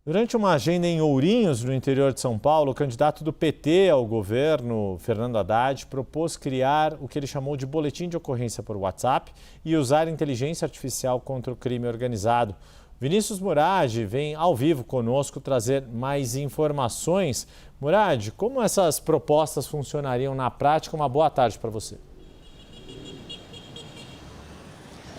Durante uma agenda em Ourinhos, no interior de São Paulo, o candidato do PT ao governo, Fernando Haddad, propôs criar o que ele chamou de boletim de ocorrência por WhatsApp e usar inteligência artificial contra o crime organizado. Vinícius Murad vem ao vivo conosco trazer mais informações. Murad, como essas propostas funcionariam na prática? Uma boa tarde para você.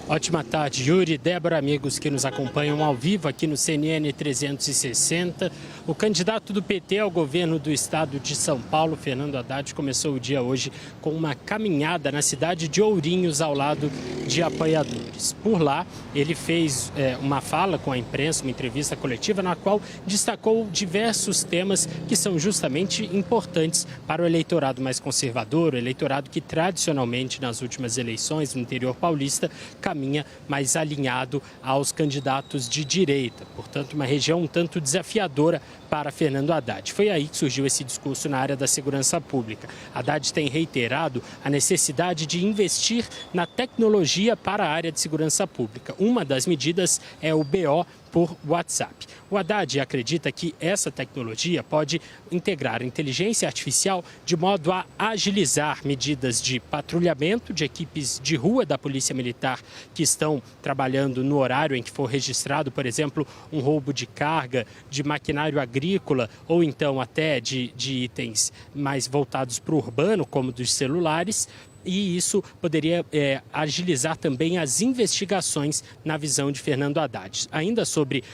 Ótima tarde, Yuri, Débora, amigos que nos acompanham ao vivo aqui no CNN 360. O candidato do PT ao governo do estado de São Paulo, Fernando Haddad, começou o dia hoje com uma caminhada na cidade de Ourinhos, ao lado de apoiadores. Por lá, ele fez uma fala com a imprensa, uma entrevista coletiva, na qual destacou diversos temas que são justamente importantes para o eleitorado mais conservador, o eleitorado que tradicionalmente, nas últimas eleições no interior paulista, caminha mais alinhado aos candidatos de direita. Portanto, uma região um tanto desafiadora para Fernando Haddad. Foi aí que surgiu esse discurso na área da segurança pública. Haddad tem reiterado a necessidade de investir na tecnologia para a área de segurança pública. Uma das medidas é o BO por WhatsApp. O Haddad acredita que essa tecnologia pode integrar inteligência artificial de modo a agilizar medidas de patrulhamento de equipes de rua da Polícia Militar que estão trabalhando no horário em que for registrado, por exemplo, um roubo de carga, de maquinário agrícola ou então até de itens mais voltados para o urbano, como dos celulares. E isso poderia agilizar também as investigações na visão de Fernando Haddad. Ainda sobre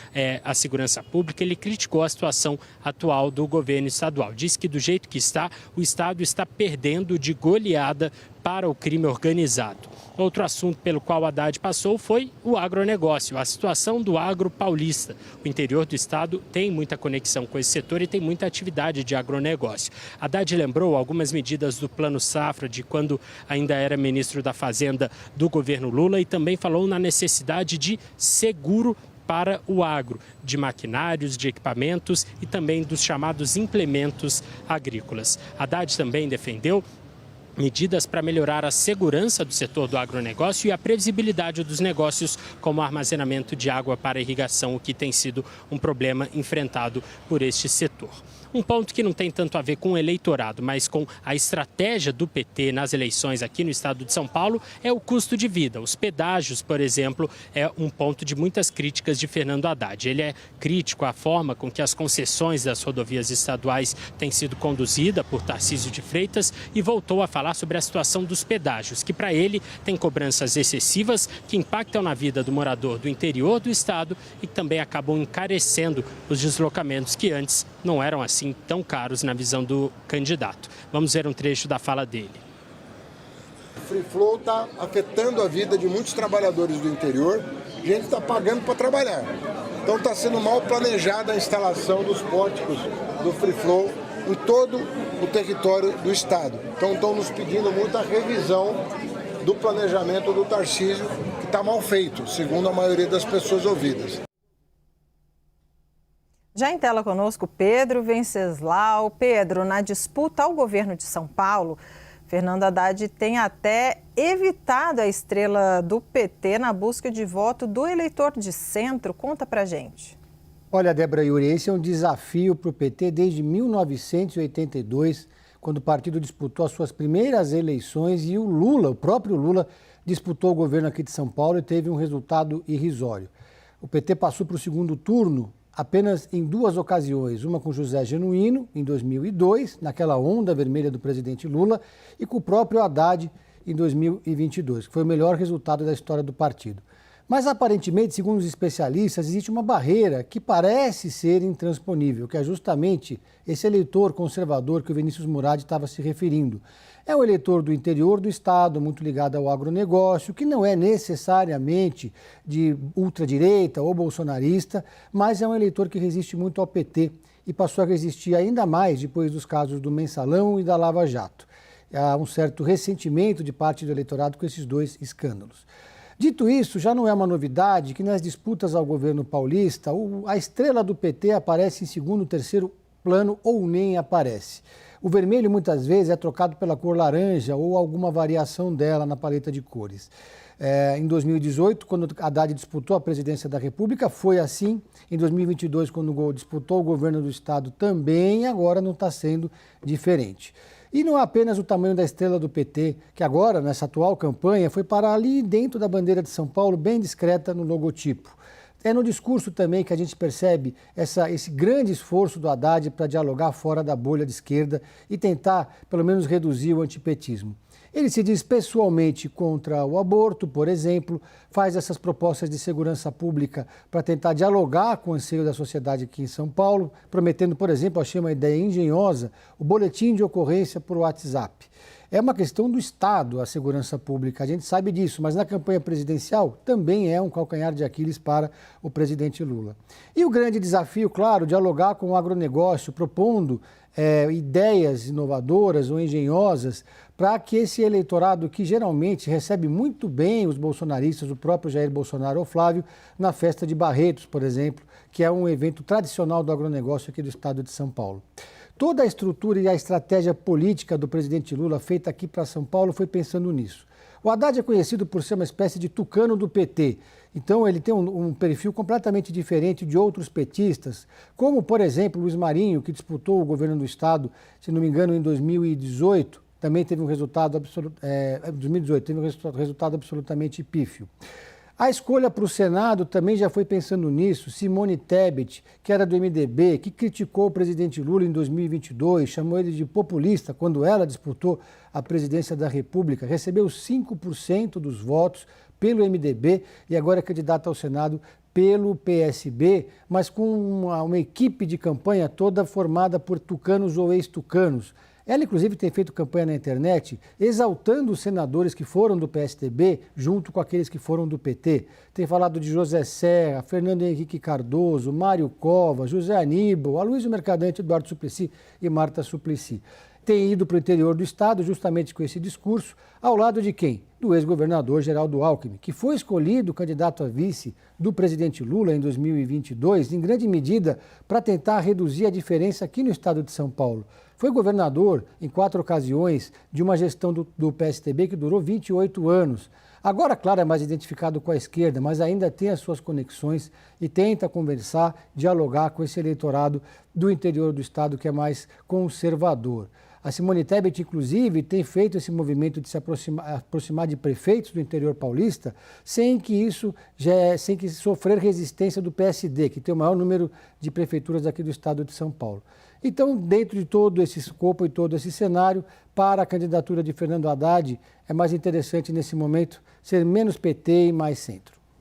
a segurança pública, ele criticou a situação atual do governo estadual. Diz que do jeito que está, o Estado está perdendo de goleada para o crime organizado. Outro assunto pelo qual Haddad passou foi o agronegócio, a situação do agro paulista. O interior do estado tem muita conexão com esse setor e tem muita atividade de agronegócio. Haddad lembrou algumas medidas do Plano Safra, de quando ainda era ministro da Fazenda do governo Lula, e também falou na necessidade de seguro para o agro, de maquinários, de equipamentos e também dos chamados implementos agrícolas. Haddad também defendeu medidas para melhorar a segurança do setor do agronegócio e a previsibilidade dos negócios, como armazenamento de água para irrigação, o que tem sido um problema enfrentado por este setor. Um ponto que não tem tanto a ver com o eleitorado, mas com a estratégia do PT nas eleições aqui no estado de São Paulo, é o custo de vida. Os pedágios, por exemplo, é um ponto de muitas críticas de Fernando Haddad. Ele é crítico à forma com que as concessões das rodovias estaduais têm sido conduzidas por Tarcísio de Freitas e voltou a falar sobre a situação dos pedágios, que para ele tem cobranças excessivas que impactam na vida do morador do interior do estado e que também acabam encarecendo os deslocamentos que antes não eram assim tão caros na visão do candidato. Vamos ver um trecho da fala dele. O Free Flow está afetando a vida de muitos trabalhadores do interior. A gente está pagando para trabalhar. Então está sendo mal planejada a instalação dos pórticos do Free Flow em todo o território do estado. Então estão nos pedindo muita revisão do planejamento do Tarcísio, que está mal feito, segundo a maioria das pessoas ouvidas. Já em tela conosco, Pedro Venceslau. Pedro, na disputa ao governo de São Paulo, Fernando Haddad tem até evitado a estrela do PT na busca de voto do eleitor de centro. Conta pra gente. Olha, Débora e Yuri, esse é um desafio para o PT desde 1982, quando o partido disputou as suas primeiras eleições e o próprio Lula, disputou o governo aqui de São Paulo e teve um resultado irrisório. O PT passou para o segundo turno apenas em duas ocasiões, uma com José Genuíno, em 2002, naquela onda vermelha do presidente Lula, e com o próprio Haddad, em 2022, que foi o melhor resultado da história do partido. Mas, aparentemente, segundo os especialistas, existe uma barreira que parece ser intransponível, que é justamente esse eleitor conservador que o Vinícius Murad estava se referindo. É um eleitor do interior do estado, muito ligado ao agronegócio, que não é necessariamente de ultradireita ou bolsonarista, mas é um eleitor que resiste muito ao PT e passou a resistir ainda mais depois dos casos do Mensalão e da Lava Jato. Há um certo ressentimento de parte do eleitorado com esses dois escândalos. Dito isso, já não é uma novidade que nas disputas ao governo paulista, a estrela do PT aparece em segundo, terceiro plano ou nem aparece. O vermelho muitas vezes é trocado pela cor laranja ou alguma variação dela na paleta de cores. Em 2018, quando Haddad disputou a presidência da República, foi assim. Em 2022, quando disputou o governo do Estado, também, agora não está sendo diferente. E não é apenas o tamanho da estrela do PT, que agora, nessa atual campanha, foi parar ali dentro da bandeira de São Paulo, bem discreta no logotipo. É no discurso também que a gente percebe esse grande esforço do Haddad para dialogar fora da bolha de esquerda e tentar, pelo menos, reduzir o antipetismo. Ele se diz pessoalmente contra o aborto, por exemplo, faz essas propostas de segurança pública para tentar dialogar com o anseio da sociedade aqui em São Paulo, prometendo, por exemplo, achei uma ideia engenhosa, o boletim de ocorrência por WhatsApp. É uma questão do Estado, a segurança pública, a gente sabe disso, mas na campanha presidencial também é um calcanhar de Aquiles para o presidente Lula. E o grande desafio, claro, dialogar com o agronegócio, propondo ideias inovadoras ou engenhosas para que esse eleitorado que geralmente recebe muito bem os bolsonaristas, o próprio Jair Bolsonaro ou Flávio, na festa de Barretos, por exemplo, que é um evento tradicional do agronegócio aqui do estado de São Paulo. Toda a estrutura e a estratégia política do presidente Lula feita aqui para São Paulo foi pensando nisso. O Haddad é conhecido por ser uma espécie de tucano do PT. Então ele tem um perfil completamente diferente de outros petistas, como, por exemplo, Luiz Marinho, que disputou o governo do estado, se não me engano, em 2018, também teve um resultado absolutamente pífio. A escolha para o Senado também já foi pensando nisso. Simone Tebet, que era do MDB, que criticou o presidente Lula em 2022, chamou ele de populista quando ela disputou a presidência da República, recebeu 5% dos votos pelo MDB e agora é candidata ao Senado pelo PSB, mas com uma equipe de campanha toda formada por tucanos ou ex-tucanos. Ela, inclusive, tem feito campanha na internet exaltando os senadores que foram do PSDB junto com aqueles que foram do PT. Tem falado de José Serra, Fernando Henrique Cardoso, Mário Covas, José Aníbal, Aloysio Mercadante, Eduardo Suplicy e Marta Suplicy. Tem ido para o interior do estado justamente com esse discurso, ao lado de quem? Do ex-governador Geraldo Alckmin, que foi escolhido candidato a vice do presidente Lula em 2022, em grande medida para tentar reduzir a diferença aqui no estado de São Paulo. Foi governador em 4 ocasiões de uma gestão do PSDB que durou 28 anos. Agora, claro, é mais identificado com a esquerda, mas ainda tem as suas conexões e tenta conversar, dialogar com esse eleitorado do interior do estado que é mais conservador. A Simone Tebet, inclusive, tem feito esse movimento de se aproximar de prefeitos do interior paulista sem que sofrer resistência do PSD, que tem o maior número de prefeituras aqui do estado de São Paulo. Então, dentro de todo esse escopo e todo esse cenário, para a candidatura de Fernando Haddad, é mais interessante nesse momento ser menos PT e mais centro.